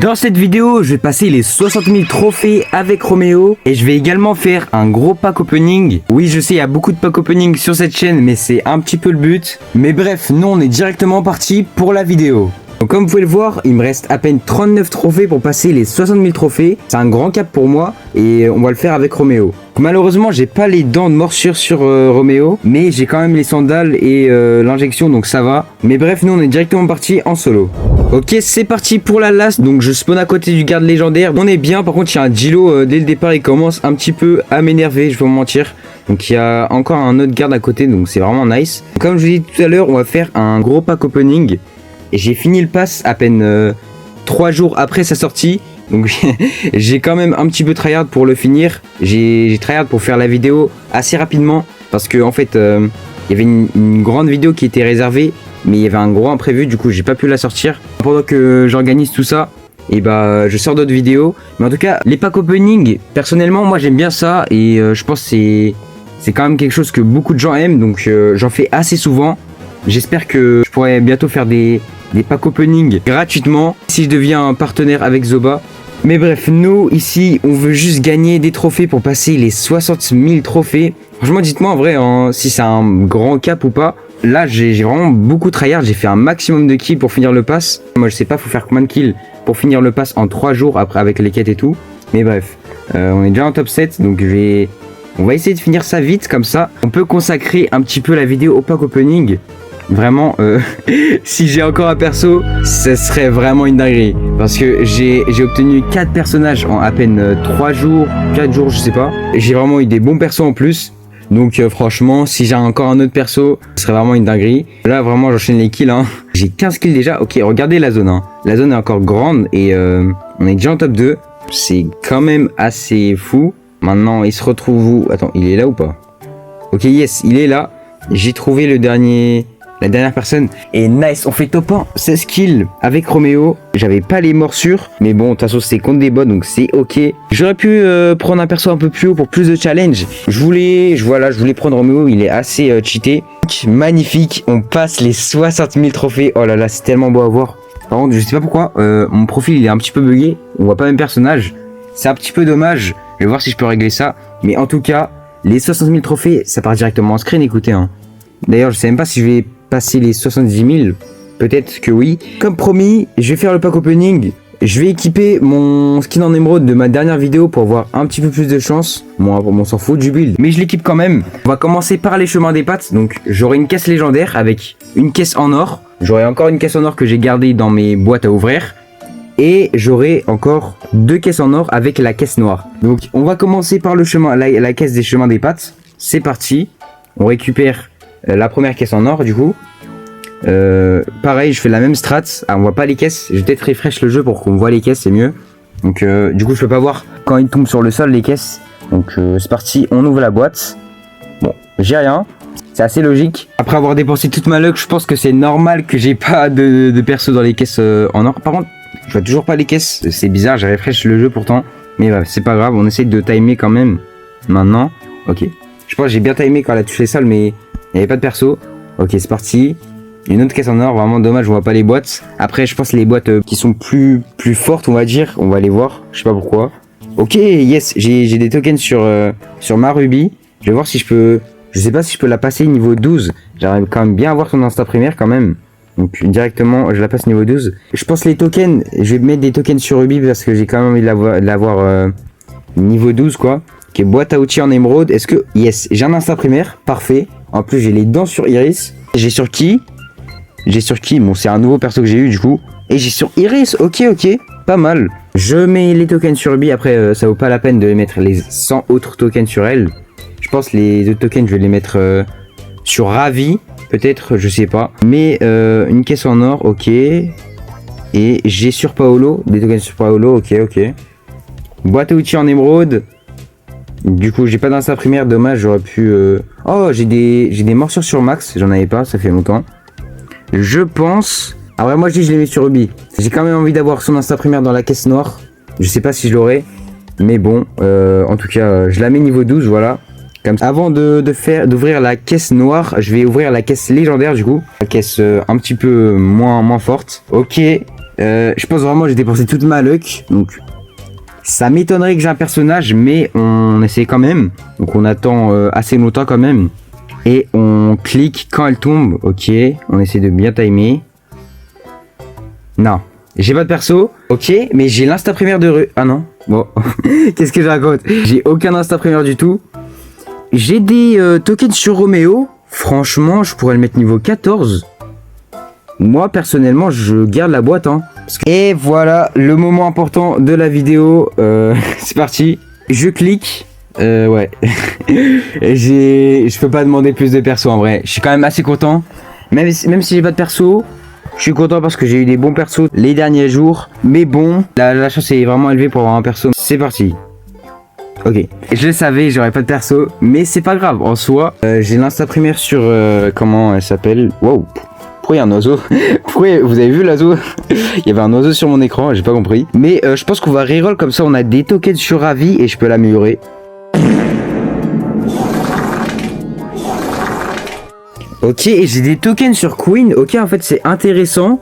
Dans cette vidéo, je vais passer les 60 000 trophées avec Roméo et je vais également faire un gros pack opening. Oui, je sais, il y a beaucoup de pack opening sur cette chaîne, mais c'est un petit peu le but. Mais bref, nous on est directement parti pour la vidéo. Donc comme vous pouvez le voir, il me reste à peine 39 trophées pour passer les 60 000 trophées. C'est un grand cap pour moi et on va le faire avec Roméo. Malheureusement, j'ai pas les dents de morsure sur Roméo, mais j'ai quand même les sandales et l'injection, donc ça va. Mais bref, nous on est directement parti en solo. Ok, c'est parti pour la last. Donc je spawn à côté du garde légendaire. On est bien, par contre il y a un Gilo dès le départ, il commence un petit peu à m'énerver, je vais vous mentir. Donc il y a encore un autre garde à côté, donc c'est vraiment nice. Comme je vous ai dit tout à l'heure, on va faire un gros pack opening. Et j'ai fini le pass à peine 3 jours après sa sortie. Donc j'ai quand même un petit peu tryhard pour le finir. J'ai tryhard pour faire la vidéo assez rapidement. Parce que en fait, il y avait une grande vidéo qui était réservée. Mais il y avait un gros imprévu, du coup j'ai pas pu la sortir. Pendant que j'organise tout ça, et bah je sors d'autres vidéos. Mais en tout cas, les packs opening, personnellement moi j'aime bien ça. Et je pense que c'est quand même quelque chose que beaucoup de gens aiment. Donc j'en fais assez souvent. J'espère que je pourrai bientôt faire des packs opening gratuitement si je deviens un partenaire avec Zoba. Mais bref, nous ici on veut juste gagner des trophées pour passer les 60 000 trophées. Franchement dites-moi en vrai si c'est un grand cap ou pas. Là j'ai vraiment beaucoup tryhard, j'ai fait un maximum de kills pour finir le pass. Moi je sais pas faut faire combien de kills pour finir le pass en 3 jours après avec les quêtes et tout. Mais bref, on est déjà en top 7 donc on va essayer de finir ça vite comme ça. On peut consacrer un petit peu la vidéo au pack opening. Vraiment, si j'ai encore un perso, ça serait vraiment une dinguerie. Parce que j'ai obtenu 4 personnages en à peine 3 jours, 4 jours, je sais pas. J'ai vraiment eu des bons persos en plus. Donc franchement, si j'ai encore un autre perso, ce serait vraiment une dinguerie. Là, vraiment, j'enchaîne les kills. Hein. J'ai 15 kills déjà. Ok, regardez la zone. Hein. La zone est encore grande et on est déjà en top 2. C'est quand même assez fou. Maintenant, il se retrouve où? Attends, il est là ou pas? Ok, yes, il est là. J'ai trouvé la dernière personne. Et nice, on fait top 1, 16 kills avec Roméo. J'avais pas les morsures, mais bon, de toute façon c'est contre des bots, donc c'est ok. J'aurais pu prendre un perso un peu plus haut pour plus de challenge. Je voulais prendre Roméo, il est assez cheaté. Magnifique, on passe les 60 000 trophées. Oh là là, c'est tellement beau à voir. Par contre, je sais pas pourquoi, mon profil il est un petit peu bugué. On voit pas même personnage. C'est un petit peu dommage. Je vais voir si je peux régler ça. Mais en tout cas, les 60 000 trophées, ça part directement en screen, écoutez. Hein. D'ailleurs, je sais même pas si je vais passer les 70 000, peut-être que oui. Comme promis, je vais faire le pack opening. Je vais équiper mon skin en émeraude de ma dernière vidéo pour avoir un petit peu plus de chance. Moi, on s'en fout du build, mais je l'équipe quand même. On va commencer par les chemins des pattes. Donc, j'aurai une caisse légendaire avec une caisse en or. J'aurai encore une caisse en or que j'ai gardée dans mes boîtes à ouvrir. Et j'aurai encore 2 caisses en or avec la caisse noire. Donc, on va commencer par le chemin, la caisse des chemins des pattes. C'est parti. On récupère la première caisse en or du coup. Pareil, je fais la même strat. Ah, on voit pas les caisses. Je vais peut-être refresh le jeu pour qu'on voit les caisses, c'est mieux. Donc du coup je peux pas voir quand ils tombent sur le sol les caisses. Donc c'est parti, on ouvre la boîte. Bon, j'ai rien. C'est assez logique. Après avoir dépensé toute ma luck, je pense que c'est normal que j'ai pas de perso dans les caisses en or. Par contre, je vois toujours pas les caisses. C'est bizarre, j'ai refresh le jeu pourtant. Mais ouais, c'est pas grave, on essaye de timer quand même. Maintenant, ok. Je pense que j'ai bien timé quand elle a touché le sol, mais il n'y avait pas de perso. Ok, c'est parti. Une autre caisse en or, vraiment dommage, on voit pas les boîtes. Après, je pense les boîtes qui sont plus fortes, on va dire, on va les voir. Je sais pas pourquoi. Ok, yes, j'ai des tokens sur ma Ruby. Je vais voir si je peux... Je sais pas si je peux la passer niveau 12. J'arrive quand même bien à voir son instant primaire quand même. Donc directement, je la passe niveau 12. Je pense les tokens, je vais mettre des tokens sur Ruby parce que j'ai quand même envie de l'avoir niveau 12 quoi. Ok, boîte à outils en émeraude. Est-ce que... Yes, j'ai un instinct primaire. Parfait. En plus, j'ai les dents sur Iris. J'ai sur qui? Bon, c'est un nouveau perso que j'ai eu du coup. Et j'ai sur Iris. Ok. Pas mal. Je mets les tokens sur Ruby. Après, ça vaut pas la peine de mettre les 100 autres tokens sur elle. Je pense les autres tokens, je vais les mettre sur Ravi. Peut-être, je sais pas. Mais une caisse en or. Ok. Et j'ai sur Paolo. Des tokens sur Paolo. Ok. Boîte à outils en émeraude. Du coup, j'ai pas d'instinct primaire, dommage, j'aurais pu... Oh, j'ai des morsures sur Max, j'en avais pas, ça fait longtemps. Je pense... Ah ouais, moi je dis je les mets sur Ruby. J'ai quand même envie d'avoir son instinct primaire dans la caisse noire. Je sais pas si je l'aurai, mais bon, en tout cas, je la mets niveau 12, voilà. Comme ça. Avant d'ouvrir la caisse noire, je vais ouvrir la caisse légendaire du coup. La caisse un petit peu moins forte. Ok, Je pense vraiment que j'ai dépensé toute ma luck. Donc, ça m'étonnerait que j'ai un personnage, mais on essaie quand même. Donc, on attend assez longtemps quand même. Et on clique quand elle tombe. Ok, on essaie de bien timer. Non, j'ai pas de perso. Ok, mais j'ai l'insta primaire de rue. Ah non, bon, qu'est-ce que je raconte? J'ai aucun insta primaire du tout. J'ai des tokens sur Roméo. Franchement, je pourrais le mettre niveau 14. Moi, personnellement, je garde la boîte. Hein. Et voilà, le moment important de la vidéo. C'est parti. Je clique. Ouais. Je peux pas demander plus de perso en vrai. Je suis quand même assez content. Même si j'ai pas de perso, je suis content parce que j'ai eu des bons persos les derniers jours. Mais bon, la chance est vraiment élevée pour avoir un perso. C'est parti. Ok, je le savais, j'aurais pas de perso, mais c'est pas grave. En soi, j'ai l'insta primaire sur comment elle s'appelle. Wow. Pourquoi il y a un oiseau? Pourquoi vous avez vu l'oiseau? Il y avait un oiseau sur mon écran, j'ai pas compris. Mais je pense qu'on va reroll comme ça, on a des tokens sur Ravi et je peux l'améliorer. Ok, et j'ai des tokens sur Queen. Ok, en fait c'est intéressant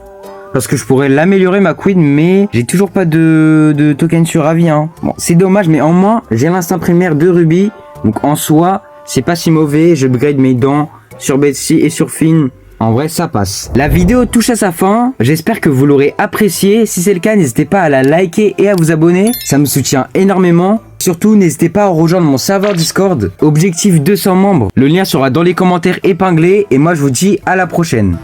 parce que je pourrais l'améliorer ma Queen, mais j'ai toujours pas de tokens sur Ravi. Hein. Bon, c'est dommage, mais en moins j'ai l'instinct primaire de Ruby, donc en soi c'est pas si mauvais. Je upgrade mes dents sur Betsy et sur Finn. En vrai, ça passe. La vidéo touche à sa fin. J'espère que vous l'aurez appréciée. Si c'est le cas, n'hésitez pas à la liker et à vous abonner. Ça me soutient énormément. Surtout, n'hésitez pas à rejoindre mon serveur Discord. Objectif 200 membres. Le lien sera dans les commentaires épinglés. Et moi, je vous dis à la prochaine.